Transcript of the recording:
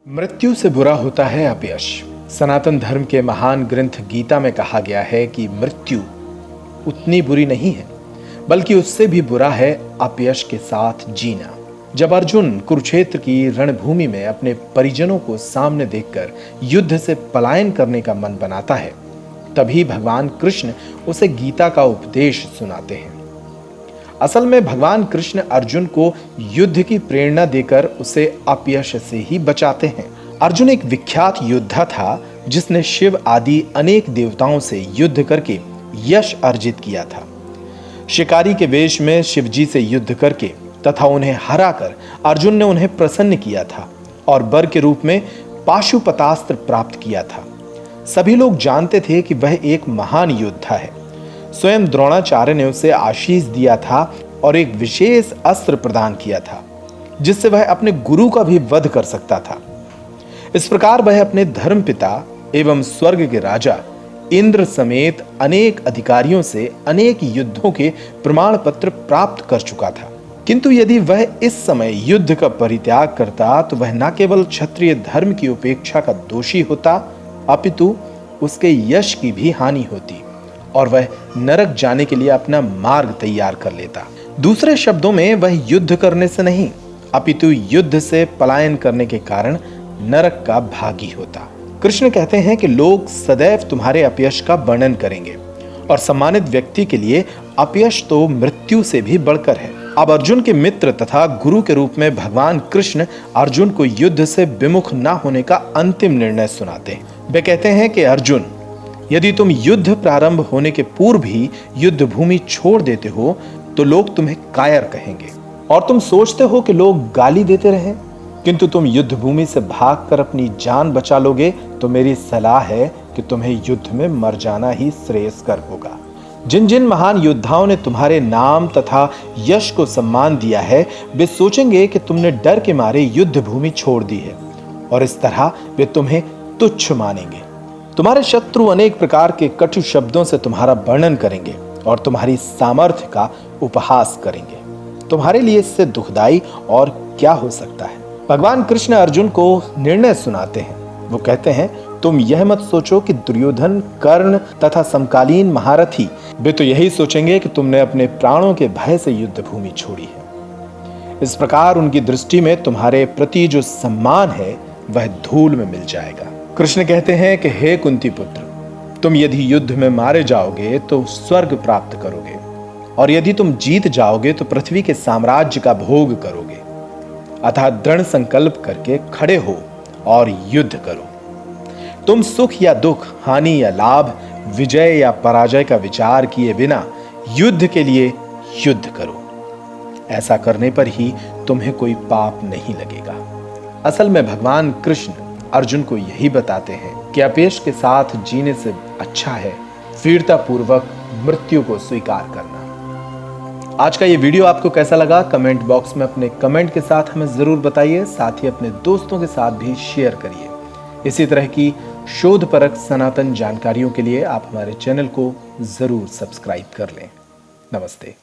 मृत्यु से बुरा होता है अपयश। सनातन धर्म के महान ग्रंथ गीता में कहा गया है कि मृत्यु उतनी बुरी नहीं है, बल्कि उससे भी बुरा है अपयश के साथ जीना। जब अर्जुन कुरुक्षेत्र की रणभूमि में अपने परिजनों को सामने देखकर युद्ध से पलायन करने का मन बनाता है, तभी भगवान कृष्ण उसे गीता का उपदेश सुनाते हैं। असल में भगवान कृष्ण अर्जुन को युद्ध की प्रेरणा देकर उसे अपयश से ही बचाते हैं। अर्जुन एक विख्यात योद्धा था जिसने शिव आदि अनेक देवताओं से युद्ध करके यश अर्जित किया था। शिकारी के वेश में शिव जी से युद्ध करके तथा उन्हें हराकर अर्जुन ने उन्हें प्रसन्न किया था और वर के रूप में पाशुपतास्त्र प्राप्त किया था। सभी लोग जानते थे कि वह एक महान योद्धा है। स्वयं द्रोणाचार्य ने उसे आशीष दिया था और एक विशेष अस्त्र प्रदान किया था जिससे वह अपने गुरु का भी वध कर सकता था। इस प्रकार वह अपने धर्मपिता एवं स्वर्ग के राजा इंद्र समेत अनेक अधिकारियों से अनेक युद्धों के प्रमाण पत्र प्राप्त कर चुका था। किंतु यदि वह इस समय युद्ध का परित्याग करता तो वह न केवल क्षत्रिय धर्म की उपेक्षा का दोषी होता, अपितु उसके यश की भी हानि होती और वह नरक जाने के लिए अपना मार्ग तैयार कर लेता। दूसरे शब्दों में वह युद्ध करने से नहीं, अपितु युद्ध से पलायन करने के कारण नरक का भागी होता। कृष्ण कहते हैं कि लोग सदैव तुम्हारे अपयश का वर्णन करेंगे और सम्मानित व्यक्ति के लिए अपयश तो मृत्यु से भी बढ़कर है। अब अर्जुन के मित्र तथा गुरु के रूप में भगवान कृष्ण अर्जुन को युद्ध से विमुख न होने का अंतिम निर्णय सुनाते हैं। वे कहते हैं कि अर्जुन, यदि तुम युद्ध प्रारंभ होने के पूर्व ही युद्ध भूमि छोड़ देते हो तो लोग तुम्हें कायर कहेंगे और तुम सोचते हो कि लोग गाली देते रहे, किंतु तुम युद्ध भूमि से भागकर अपनी जान बचा लोगे तो मेरी सलाह है कि तुम्हें युद्ध में मर जाना ही श्रेयस्कर होगा। जिन जिन महान योद्धाओं ने तुम्हारे नाम तथा यश को सम्मान दिया है, वे सोचेंगे कि तुमने डर के मारे युद्ध भूमि छोड़ दी है और इस तरह वे तुम्हें तुच्छ मानेंगे। तुम्हारे शत्रु अनेक प्रकार के कटु शब्दों से तुम्हारा वर्णन करेंगे और तुम्हारी सामर्थ्य का उपहास करेंगे। तुम्हारे लिए इससे दुखदाई और क्या हो सकता है। भगवान कृष्ण अर्जुन को निर्णय सुनाते हैं। वो कहते हैं, तुम यह मत सोचो कि दुर्योधन, कर्ण तथा समकालीन महारथी वे तो यही सोचेंगे कि तुमने अपने प्राणों के भय से युद्ध भूमि छोड़ी है। इस प्रकार उनकी दृष्टि में तुम्हारे प्रति जो सम्मान है वह धूल में मिल जाएगा। कृष्ण कहते हैं कि हे कुंती पुत्र, तुम यदि युद्ध में मारे जाओगे तो स्वर्ग प्राप्त करोगे और यदि तुम जीत जाओगे तो पृथ्वी के साम्राज्य का भोग करोगे। अतः दृढ़ संकल्प करके खड़े हो और युद्ध करो। तुम सुख या दुख, हानि या लाभ, विजय या पराजय का विचार किए बिना युद्ध के लिए युद्ध करो। ऐसा करने पर ही तुम्हें कोई पाप नहीं लगेगा। असल में भगवान कृष्ण अर्जुन को यही बताते हैं कि अपयश के साथ जीने से अच्छा है वीरता पूर्वक मृत्यु को स्वीकार करना। आज का ये वीडियो आपको कैसा लगा कमेंट बॉक्स में अपने कमेंट के साथ हमें जरूर बताइए। साथ ही अपने दोस्तों के साथ भी शेयर करिए। इसी तरह की शोधपरक सनातन जानकारियों के लिए आप हमारे चैनल को जरूर सब्सक्राइब कर लें। नमस्ते।